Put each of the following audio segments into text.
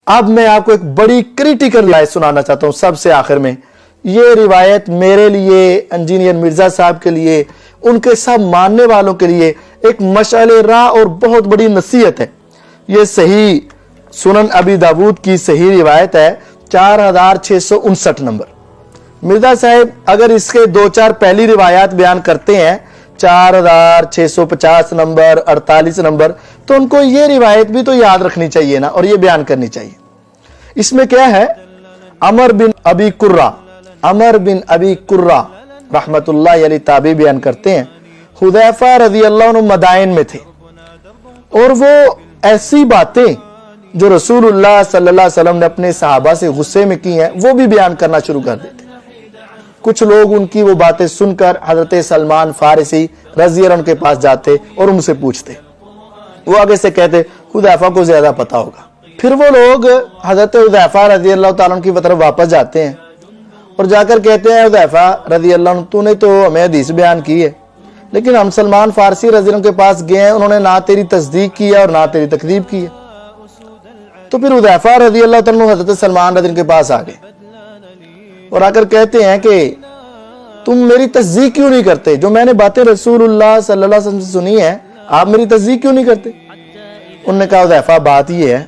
اب میں آپ کو ایک بڑی کریٹیکل روایت سنانا چاہتا ہوں سب سے آخر میں. یہ روایت میرے لیے، انجینئر مرزا صاحب کے لیے، ان کے سب ماننے والوں کے لیے ایک مشعل راہ اور بہت بڑی نصیحت ہے. یہ صحیح سنن ابی داود کی صحیح روایت ہے، 4659 نمبر. مرزا صاحب اگر اس کے دو چار پہلی روایات بیان کرتے ہیں 4650 نمبر، 48 نمبر، تو ان کو یہ روایت بھی تو یاد رکھنی چاہیے نا، اور یہ بیان کرنی چاہیے. اس میں کیا ہے؟ عمر بن ابی قرہ رحمت اللہ علیہ تابعی بیان کرتے ہیں، حذیفہ رضی اللہ عنہ مدائن میں تھے، اور وہ ایسی باتیں جو رسول اللہ صلی اللہ علیہ وسلم نے اپنے صحابہ سے غصے میں کی ہیں وہ بھی بیان کرنا شروع کر دیتے. کچھ لوگ ان کی وہ باتیں سن کر حضرت سلمان فارسی رضی اللہ عنہ کے پاس جاتے اور ان سے پوچھتے. وہ آگے سے کہتے حذیفہ کو زیادہ پتا ہوگا. پھر وہ لوگ حضرت حذیفہ رضی اللہ تعالیٰ عنہ کی طرف واپس جاتے ہیں اور جا کر کہتے ہیں حذیفہ رضی اللہ عنہ تو نے تو ہمیں حدیث بیان کی ہے، لیکن ہم سلمان فارسی رضی اللہ عنہ کے پاس گئے ہیں، انہوں نے نہ تیری تصدیق کی ہے اور نہ تیری تکذیب کی ہے. تو پھر حذیفہ رضی اللہ تعالیٰ عنہ حضرت سلمان رضی اللہ عنہ کے پاس آ گئے اور آ کر کہتے ہیں کہ تم میری تصدیق کیوں نہیں کرتے؟ جو میں نے باتیں رسول اللہ صلی اللہ علیہ وسلم سے سنی ہیں آپ میری تصدیق کیوں نہیں کرتے؟ انہوں نے کہا حذیفہ بات یہ ہے.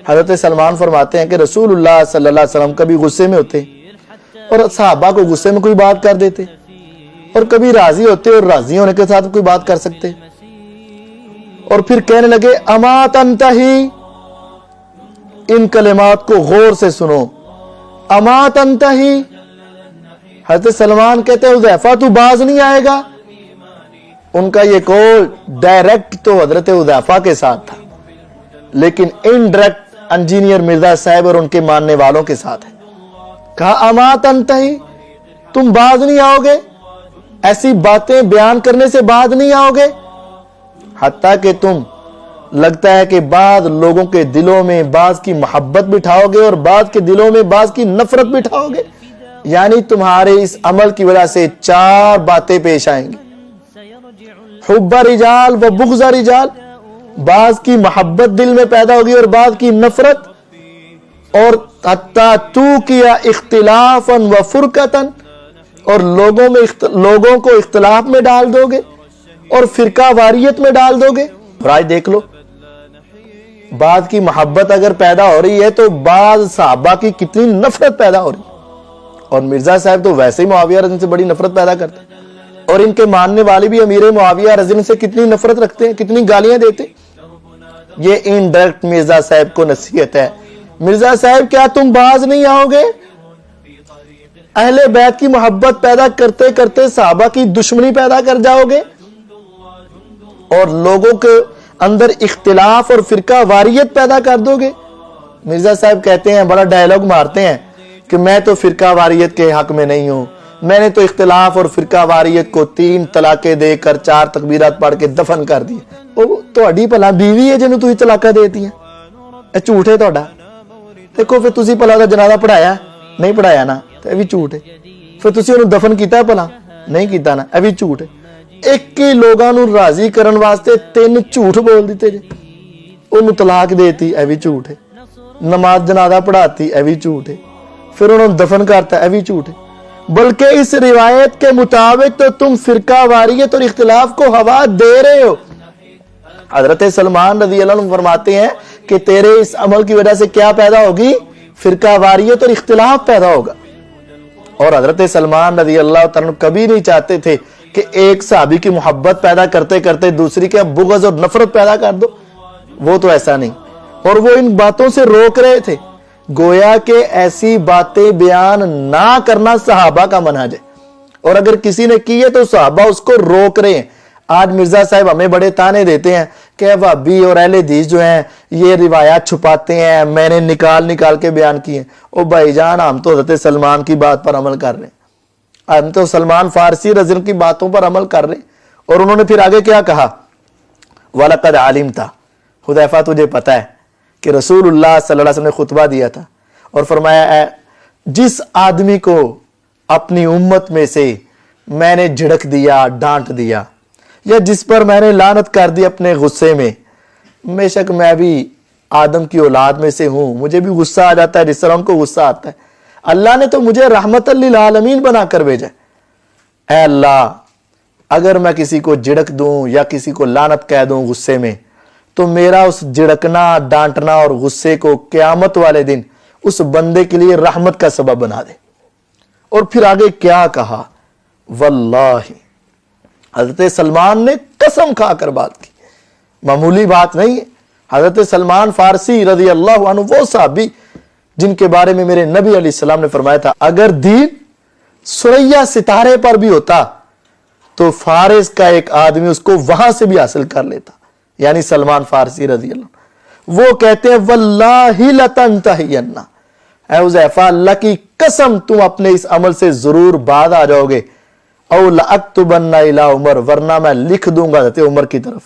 حضرت سلمان فرماتے ہیں کہ رسول اللہ صلی اللہ علیہ وسلم کبھی غصے میں ہوتے اور صحابہ کو غصے میں کوئی بات کر دیتے، اور کبھی راضی ہوتے اور راضی ہونے کے ساتھ کوئی بات کر سکتے. اور پھر کہنے لگے اما تنتہی، ان کلمات کو غور سے سنو، اما تنتہی. حضرت سلمان کہتے ہیں حذیفہ تو باز نہیں آئے گا. ان کا یہ قول ڈائریکٹ تو حضرت حذیفہ کے ساتھ تھا، لیکن انڈائریکٹ انجینئر مرزا صاحب اور ان کے ماننے والوں کے ساتھ ہے. کہا اما تنتہی، تم باز نہیں آؤ گے، ایسی باتیں بیان کرنے سے باز نہیں آؤ گے، حتیٰ کہ تم لگتا ہے کہ بعض لوگوں کے دلوں میں بعض کی محبت بٹھاؤ گے اور بعض کے دلوں میں بعض کی نفرت بٹھاؤ گے. یعنی تمہارے اس عمل کی وجہ سے چار باتیں پیش آئیں گی: حب رجال و بغض رجال، بعض کی محبت دل میں پیدا ہوگی اور بعض کی نفرت، اور حتیٰ تو کیا اختلافا و فرقتن، اور لوگوں کو اختلاف میں ڈال دو گے اور فرقہ واریت میں ڈال دو گے. اور آج دیکھ لو، بعض کی محبت اگر پیدا ہو رہی ہے تو بعض صحابہ کی کتنی نفرت پیدا ہو رہی ہے. اور مرزا صاحب تو ویسے ہی معاویہ رضی سے بڑی نفرت پیدا کرتے ہیں، اور ان کے ماننے والے بھی امیر معاویہ رضی سے کتنی نفرت رکھتے ہیں، کتنی گالیاں دیتے. یہ انڈائریکٹ مرزا صاحب کو نصیحت ہے. مرزا صاحب کیا تم باز نہیں آؤ گے؟ اہل بیت کی محبت پیدا کرتے کرتے صحابہ کی دشمنی پیدا کر جاؤ گے اور لوگوں کے اندر اختلاف اور فرقہ واریت پیدا کر دو گے. مرزا صاحب کہتے ہیں، بڑا ڈائلاگ مارتے ہیں کہ میں تو فرقہ واریت کے حق میں نہیں ہوں، میں نے تو اختلاف اور فرقہ واریت کو 3 طلاقیں دے کر 4 تکبیرات پڑھ کے دفن کر دی. وہ تہاڈی بھلا بیوی ہے جنوں تسی طلاقاں دیتی ہیں؟ اے جھوٹ ہے تہاڈا. دیکھو پھر تسی بھلا دا جنازہ پڑھایا نہیں پڑھایا نا، تے بھی جھوٹ ہے. پھر تسی انہوں دفن کیتا ہے بھلا نہیں کیتا نا، اے بھی جھوٹ ہے. ایک ہی لوگاں نوں راضی کرن واسطے 3 جھوٹ بول دیتے جے. انہوں طلاق دیتی، اے بھی جھوٹ ہے. نماز جنازہ پڑھاتی، اے بھی جھوٹ ہے. پھر انہوں دفن کرتا، اے بھی جھوٹ ہے. بلکہ اس روایت کے مطابق تو تم فرقہ واریت اور اختلاف کو ہوا دے رہے ہو. حضرت سلمان رضی اللہ عنہ فرماتے ہیں کہ تیرے اس عمل کی وجہ سے کیا پیدا ہوگی؟ فرقہ واریت اور اختلاف پیدا ہوگا. اور حضرت سلمان رضی اللہ تعالیٰ کبھی نہیں چاہتے تھے کہ ایک صحابی کی محبت پیدا کرتے کرتے دوسری کے بغض اور نفرت پیدا کر دو. وہ تو ایسا نہیں، اور وہ ان باتوں سے روک رہے تھے. گویا کہ ایسی باتیں بیان نہ کرنا صحابہ کا منہج ہے، اور اگر کسی نے کی ہے تو صحابہ اس کو روک رہے ہیں. آج مرزا صاحب ہمیں بڑے تانے دیتے ہیں کہ وہابی اور اہل حدیث جو ہیں یہ روایات چھپاتے ہیں، میں نے نکال کے بیان کی ہیں. او بھائی جان، ہم تو حضرت سلمان کی بات پر عمل کر رہے ہیں، ہم تو سلمان فارسی رضی اللہ عنہ کی باتوں پر عمل کر رہے ہیں. اور انہوں نے پھر آگے کیا کہا؟ وَلَقَدْ عَلِمْتَ، حذیفہ تجھے پتہ ہے کہ رسول اللہ صلی اللہ علیہ وسلم نے خطبہ دیا تھا اور فرمایا جس آدمی کو اپنی امت میں سے میں نے جھڑک دیا، ڈانٹ دیا، یا جس پر میں نے لعنت کر دی اپنے غصے میں، بے شک میں بھی آدم کی اولاد میں سے ہوں, مجھے بھی غصہ آ جاتا ہے جس طرح ان کو غصہ آتا ہے. اللہ نے تو مجھے رحمت للعالمین بنا کر بھیجا. اے اللہ, اگر میں کسی کو جھڑک دوں یا کسی کو لعنت کہہ دوں غصے میں, تو میرا اس جھڑکنا, ڈانٹنا اور غصے کو قیامت والے دن اس بندے کے لیے رحمت کا سبب بنا دے. اور پھر آگے کیا کہا, واللہ, حضرت سلمان نے قسم کھا کر بات کی, معمولی بات نہیں ہے. حضرت سلمان فارسی رضی اللہ عنہ وہ صحابی جن کے بارے میں میرے نبی علیہ السلام نے فرمایا تھا, اگر دین سریا ستارے پر بھی ہوتا تو فارس کا ایک آدمی اس کو وہاں سے بھی حاصل کر لیتا. یعنی سلمان فارسی رضی اللہ عنہ وہ کہتے ہیں واللہ لتنتہین, اے حذیفہ اللہ کی قسم تم اپنے اس عمل سے ضرور بعد آ جاؤ گے, او لأکتبن الی عمر, ورنہ میں لکھ دوں گا حضرت عمر کی طرف.